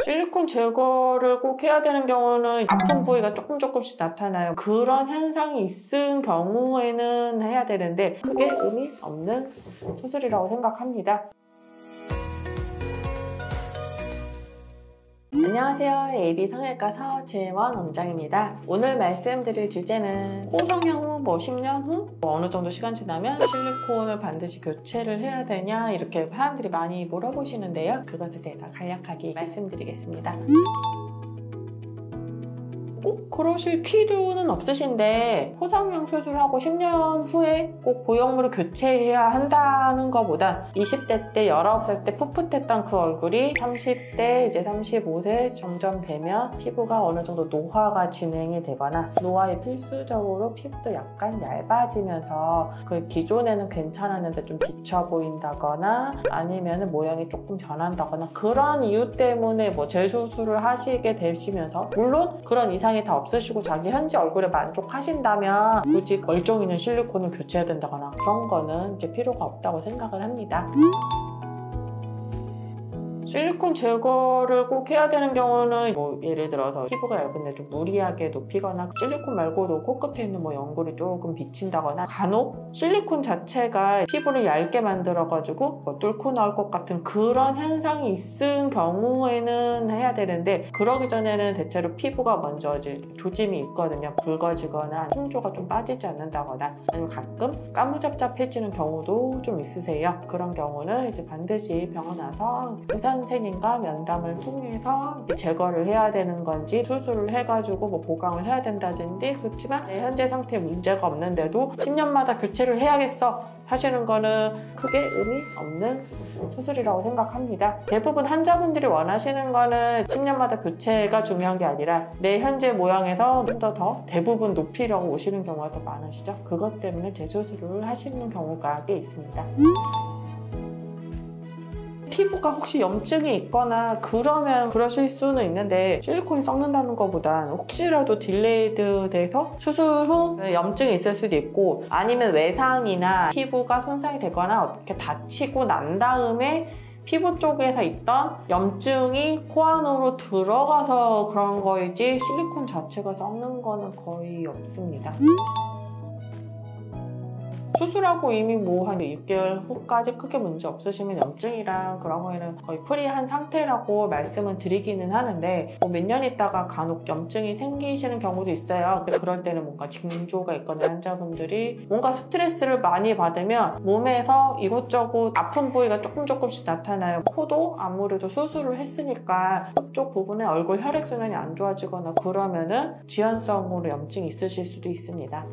실리콘 제거를 꼭 해야 되는 경우는 아픈 부위가 조금씩 나타나요. 그런 현상이 있은 경우에는 해야 되는데 크게 의미 없는 수술이라고 생각합니다. 안녕하세요. AB 성형외과 서지원 원장입니다. 오늘 말씀드릴 주제는 코 성형 후 10년 후 어느 정도 시간 지나면 실리콘을 반드시 교체를 해야 되냐 이렇게 사람들이 많이 물어보시는데요. 그것에 대해서 간략하게 말씀드리겠습니다. 꼭 그러실 필요는 없으신데 코 성형 수술하고 10년 후에 꼭 보형물을 교체해야 한다는 것보다 20대 때 19살 때 풋풋했던 그 얼굴이 30대 이제 35세 점점 되면 피부가 어느 정도 노화가 진행이 되거나 노화에 필수적으로 피부도 약간 얇아지면서 그 기존에는 괜찮았는데 좀 비쳐 보인다거나 아니면 모양이 조금 변한다거나 그런 이유 때문에 재수술을 하시게 되시면서 물론 그런 이상이 다 없으시고 자기 현재 얼굴에 만족하신다면 굳이 멀쩡히 있는 실리콘을 교체해야 된다거나 그런 거는 이제 필요가 없다고 생각을 합니다. 실리콘 제거를 꼭 해야 되는 경우는 예를 들어서 피부가 얇은데 좀 무리하게 높이거나 실리콘 말고도 코끝에 있는 연골이 조금 비친다거나 간혹 실리콘 자체가 피부를 얇게 만들어가지고 뚫고 나올 것 같은 그런 현상이 있은 경우에는 해야 되는데 그러기 전에는 대체로 피부가 먼저 이제 조짐이 있거든요. 붉어지거나 홍조가 좀 빠지지 않는다거나 아니면 가끔 까무잡잡해지는 경우도 좀 있으세요. 그런 경우는 이제 반드시 병원 와서 의사 선생님과 면담을 통해서 제거를 해야 되는 건지 수술을 해가지고 보강을 해야 된다든지 그렇지만 현재 상태에 문제가 없는데도 10년마다 교체를 해야겠어 하시는 거는 크게 의미 없는 수술이라고 생각합니다. 대부분 환자분들이 원하시는 거는 10년마다 교체가 중요한 게 아니라 내 현재 모양에서 좀 더 대부분 높이려고 오시는 경우가 더 많으시죠. 그것 때문에 재수술을 하시는 경우가 꽤 있습니다. 피부가 혹시 염증이 있거나 그러면 그러실 수는 있는데 실리콘이 썩는다는 것보단 혹시라도 딜레이드 돼서 수술 후 염증이 있을 수도 있고 아니면 외상이나 피부가 손상이 되거나 어떻게 다치고 난 다음에 피부 쪽에서 있던 염증이 코 안으로 들어가서 그런 거이지 실리콘 자체가 썩는 거는 거의 없습니다. 수술하고 이미 한 6개월 후까지 크게 문제 없으시면 염증이랑 그런 거에는 거의 프리한 상태라고 말씀을 드리기는 하는데 몇 년 있다가 간혹 염증이 생기시는 경우도 있어요. 그럴 때는 뭔가 징조가 있거나 환자분들이 뭔가 스트레스를 많이 받으면 몸에서 이곳저곳 아픈 부위가 조금씩 나타나요. 코도 아무래도 수술을 했으니까 그쪽 부분에 얼굴 혈액순환이 안 좋아지거나 그러면은 지연성으로 염증이 있으실 수도 있습니다.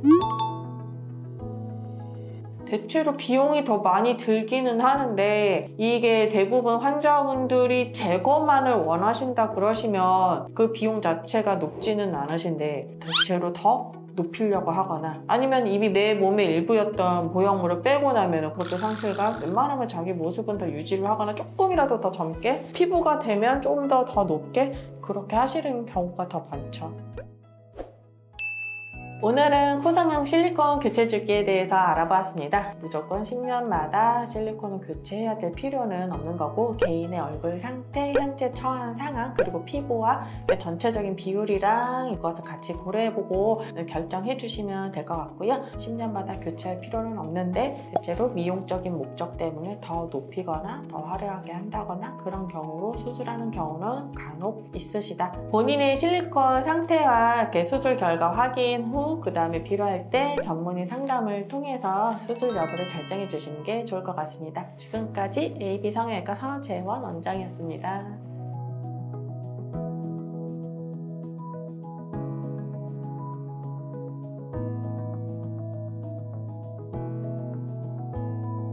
대체로 비용이 더 많이 들기는 하는데 이게 대부분 환자분들이 제거만을 원하신다 그러시면 그 비용 자체가 높지는 않으신데 대체로 더 높이려고 하거나 아니면 이미 내 몸의 일부였던 보형물을 빼고 나면 그것도 상실감 웬만하면 자기 모습은 더 유지를 하거나 조금이라도 더 젊게 피부가 되면 조금 더 높게 그렇게 하시는 경우가 더 많죠. 오늘은 코 성형 실리콘 교체 주기에 대해서 알아보았습니다. 무조건 10년마다 실리콘을 교체해야 될 필요는 없는 거고 개인의 얼굴 상태, 현재 처한 상황, 그리고 피부와 전체적인 비율이랑 이것을 같이 고려해보고 결정해 주시면 될 것 같고요. 10년마다 교체할 필요는 없는데 대체로 미용적인 목적 때문에 더 높이거나 더 화려하게 한다거나 그런 경우로 수술하는 경우는 간혹 있으시다. 본인의 실리콘 상태와 수술 결과 확인 후 그 다음에 필요할 때 전문의 상담을 통해서 수술 여부를 결정해 주시는 게 좋을 것 같습니다. 지금까지 AB 성형외과 서재원 원장이었습니다.